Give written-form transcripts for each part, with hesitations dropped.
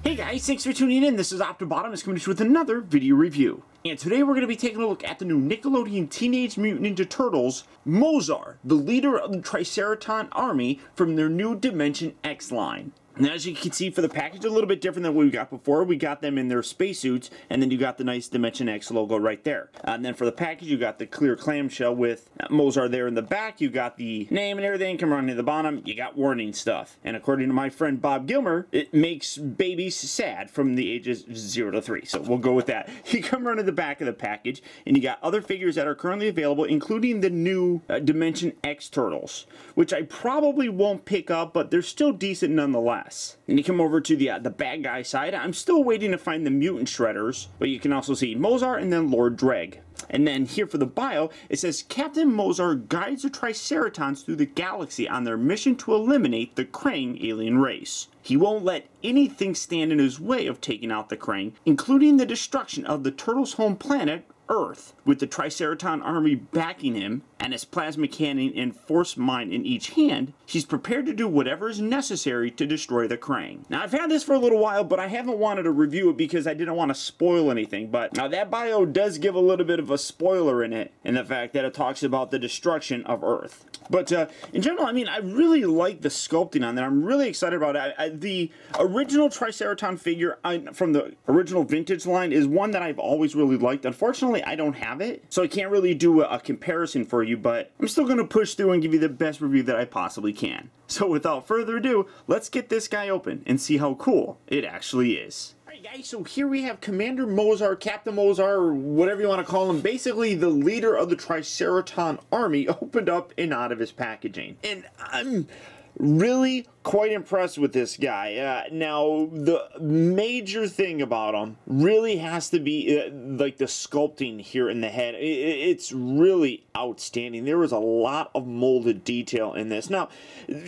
Hey guys, thanks for tuning in. This is Optibottom coming to you with another video review. And today we're going to be taking a look at the new Nickelodeon Teenage Mutant Ninja Turtles, Mozar, the leader of the Triceraton army from their new Dimension X line. Now, as you can see, for the package, a little bit different than what we got before. We got them in their spacesuits, and then you got the nice Dimension X logo right there. And then for the package, you got the clear clamshell with Mozar there in the back. You got the name and everything. Come around to the bottom, you got warning stuff. And according to my friend Bob Gilmer, it makes babies sad from the ages 0 to 3. So we'll go with that. You come around to the back of the package, and you got other figures that are currently available, including the new Dimension X Turtles, which I probably won't pick up, but they're still decent nonetheless. And you come over to the bad guy side. I'm still waiting to find the mutant shredders, but you can also see Mozar and then Lord Dreg. And then here for the bio, it says Captain Mozar guides the Triceratons through the galaxy on their mission to eliminate the Krang alien race. He won't let anything stand in his way of taking out the Krang, including the destruction of the Turtles' home planet, Earth. With the Triceraton army backing him and his plasma cannon and force mine in each hand, he's prepared to do whatever is necessary to destroy the Krang. Now, I've had this for a little while, but I haven't wanted to review it because I didn't want to spoil anything. But now that bio does give a little bit of a spoiler in it, in the fact that it talks about the destruction of Earth. But in general, I mean, I really like the sculpting on that. I'm really excited about it. The original Triceraton figure from the original vintage line is one that I've always really liked. Unfortunately, I don't have it, so I can't really do a comparison for you, but I'm still going to push through and give you the best review that I possibly can. So without further ado, let's get this guy open and see how cool it actually is. Guys, so here we have Commander Mozar, Captain Mozar, or whatever you want to call him, basically the leader of the Triceraton army, opened up and out of his packaging. And I'm really quite impressed with this guy. Now, the major thing about him really has to be like the sculpting here in the head. It's really outstanding. There was a lot of molded detail in this. Now,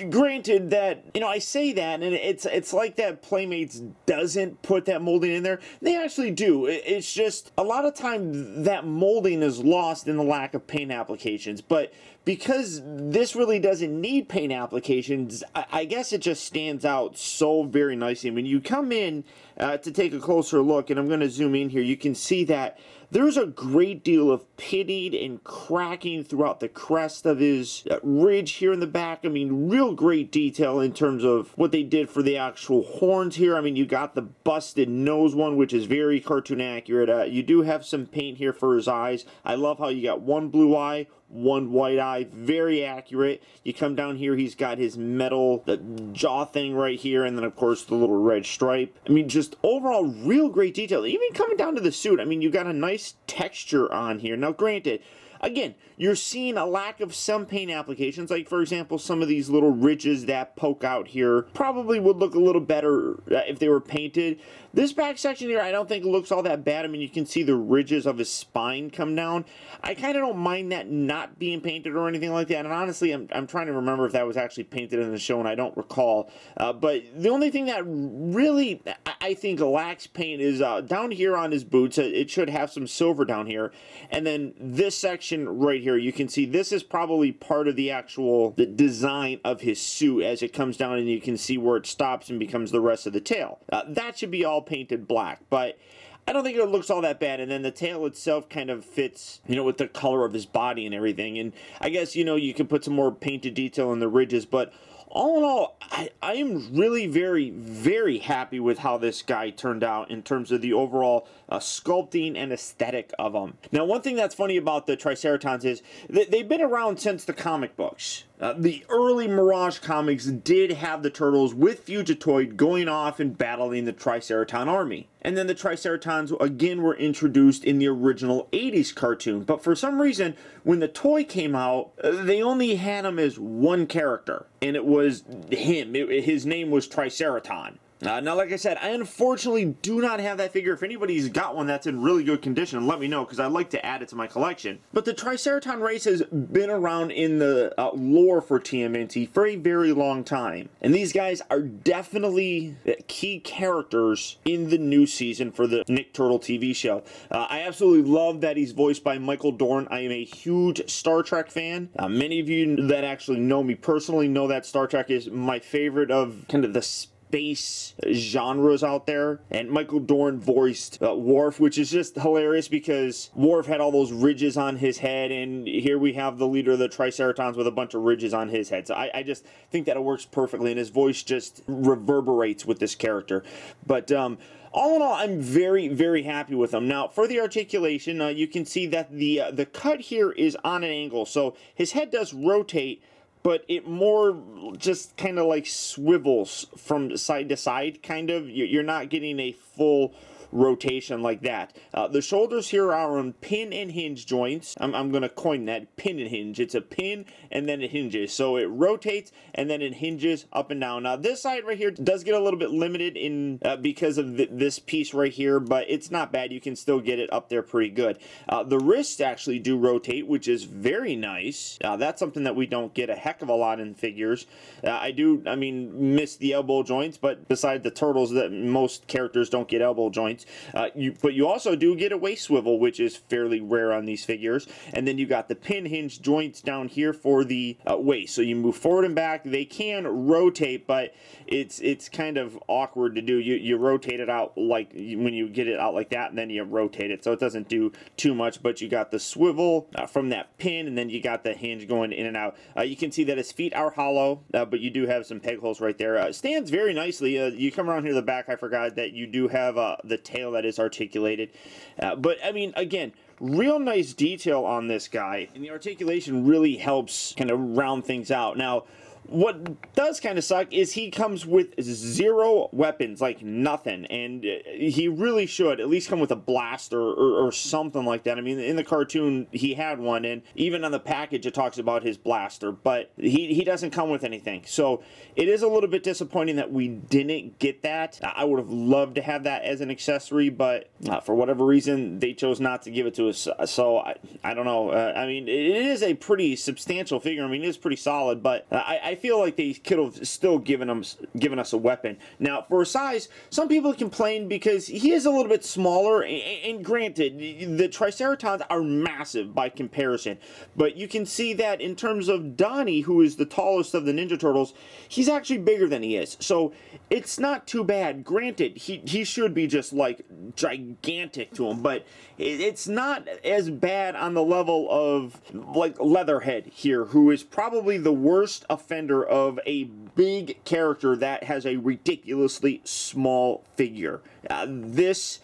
granted that, you know, I say that, and it's like that Playmates doesn't put that molding in there. They actually do. It's just a lot of time that molding is lost in the lack of paint applications. But because this really doesn't need paint applications, I guess it just stands out so very nicely. When you come in to take a closer look, and I'm going to zoom in here, you can see that there's a great deal of pitted and cracking throughout the crest of his ridge here in the back. I mean, real great detail in terms of what they did for the actual horns here. I mean, you got the busted nose one, which is very cartoon accurate. You do have some paint here for his eyes. I love how you got one blue eye, one white eye, very accurate. You come down here, he's got his metal, the jaw thing right here, and then of course the little red stripe. I mean, just overall real great detail. Even coming down to the suit, I mean, you got a nice texture on here. Now granted, again, you're seeing a lack of some paint applications, like for example some of these little ridges that poke out here probably would look a little better if they were painted. This back section here I don't think it looks all that bad. I mean, you can see the ridges of his spine come down. I kind of don't mind that not being painted or anything like that, and honestly I'm trying to remember if that was actually painted in the show and I don't recall. But the only thing that really I think lacks paint is down here on his boots. It should have some silver down here, and then this section right here, you can see this is probably part of the actual design of his suit as it comes down, and you can see where it stops and becomes the rest of the tail. That should be all painted black, but I don't think it looks all that bad. And then the tail itself kind of fits, you know, with the color of his body and everything. And I guess, you know, you can put some more painted detail in the ridges, but all in all, I am really very, very happy with how this guy turned out in terms of the overall sculpting and aesthetic of him. Now, one thing that's funny about the Triceratons is they've been around since the comic books. The early Mirage comics did have the Turtles with Fugitoid going off and battling the Triceraton army. And then the Triceratons again were introduced in the original 80s cartoon. But for some reason, when the toy came out, they only had him as one character. And it was him. His name was Triceraton. Now, like I said, I unfortunately do not have that figure. If anybody's got one that's in really good condition, let me know, because I'd like to add it to my collection. But the Triceraton race has been around in the lore for TMNT for a very long time. And these guys are definitely key characters in the new season for the Nick Turtle TV show. I absolutely love that he's voiced by Michael Dorn. I am a huge Star Trek fan. Many of you that actually know me personally know that Star Trek is my favorite of kind of the space genres out there. And Michael Dorn voiced Worf, which is just hilarious because Worf had all those ridges on his head, and here we have the leader of the Triceratons with a bunch of ridges on his head. So I just think that it works perfectly, and his voice just reverberates with this character. But all in all, I'm very, very happy with him. Now, for the articulation, you can see that the cut here is on an angle, so his head does rotate, but it more just kind of like swivels from side to side, kind of. You're not getting a full rotation like that. The shoulders here are on pin and hinge joints. I'm going to coin that, pin and hinge. It's a pin and then it hinges. So it rotates and then it hinges up and down. Now this side right here does get a little bit limited in because of this piece right here, but it's not bad. You can still get it up there pretty good. The wrists actually do rotate, which is very nice. That's something that we don't get a heck of a lot in figures. I miss the elbow joints, but besides the turtles, that most characters don't get elbow joints. But you also do get a waist swivel, which is fairly rare on these figures. And then you got the pin hinge joints down here for the waist. So you move forward and back. They can rotate, but it's kind of awkward to do. You rotate it out like when you get it out like that, and then you rotate it, so it doesn't do too much. But you got the swivel from that pin, and then you got the hinge going in and out. You can see that his feet are hollow, but you do have some peg holes right there. Stands very nicely. You come around here to the back, I forgot that you do have the tail that is articulated. But I mean, again, real nice detail on this guy, and the articulation really helps kind of round things out. Now, what does kind of suck is he comes with 0 weapons, like nothing, and he really should at least come with a blaster or something like that. I mean, in the cartoon, he had one, and even on the package, it talks about his blaster, but he doesn't come with anything. So it is a little bit disappointing that we didn't get that. I would have loved to have that as an accessory, but for whatever reason, they chose not to give it to us. So I don't know. I mean, it is a pretty substantial figure. I mean, it is pretty solid, but I feel like they could have still given us a weapon. Now, for size, some people complain because he is a little bit smaller, and granted, the Triceratons are massive by comparison, but you can see that in terms of Donnie, who is the tallest of the Ninja Turtles, he's actually bigger than he is, so it's not too bad. Granted, he should be just like gigantic to him, but it's not as bad on the level of like Leatherhead here, who is probably the worst offender of a big character that has a ridiculously small figure. This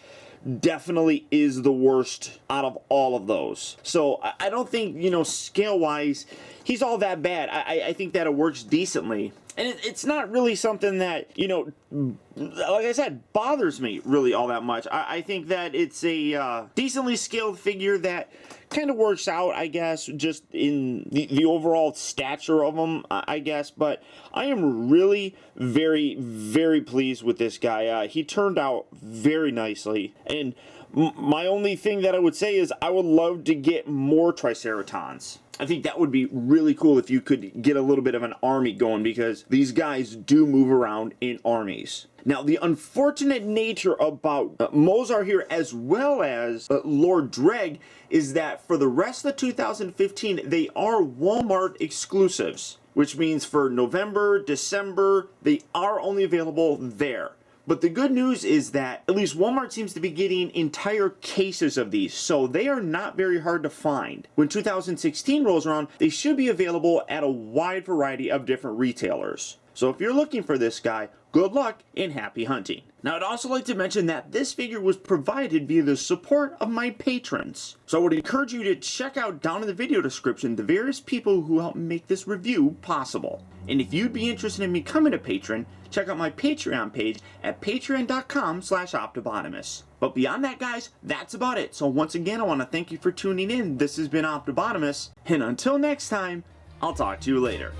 definitely is the worst out of all of those. So I don't think, scale-wise, he's all that bad. I think that it works decently. And it's not really something that, like I said, bothers me really all that much. I think that it's a decently scaled figure that kind of works out, I guess, just in the overall stature of him, I guess. But I am really very, very pleased with this guy. He turned out very nicely. And my only thing that I would say is I would love to get more Triceratons. I think that would be really cool if you could get a little bit of an army going, because these guys do move around in armies. Now, the unfortunate nature about Mozar here, as well as Lord Dreg, is that for the rest of 2015, they are Walmart exclusives, which means for November, December, they are only available there. But the good news is that at least Walmart seems to be getting entire cases of these, so they are not very hard to find. When 2016 rolls around, they should be available at a wide variety of different retailers. So if you're looking for this guy, good luck and happy hunting. Now, I'd also like to mention that this figure was provided via the support of my patrons. So I would encourage you to check out down in the video description the various people who helped make this review possible. And if you'd be interested in becoming a patron, check out my Patreon page at patreon.com/Optibotimus. But beyond that, guys, that's about it. So once again, I want to thank you for tuning in. This has been Optibotimus, and until next time, I'll talk to you later.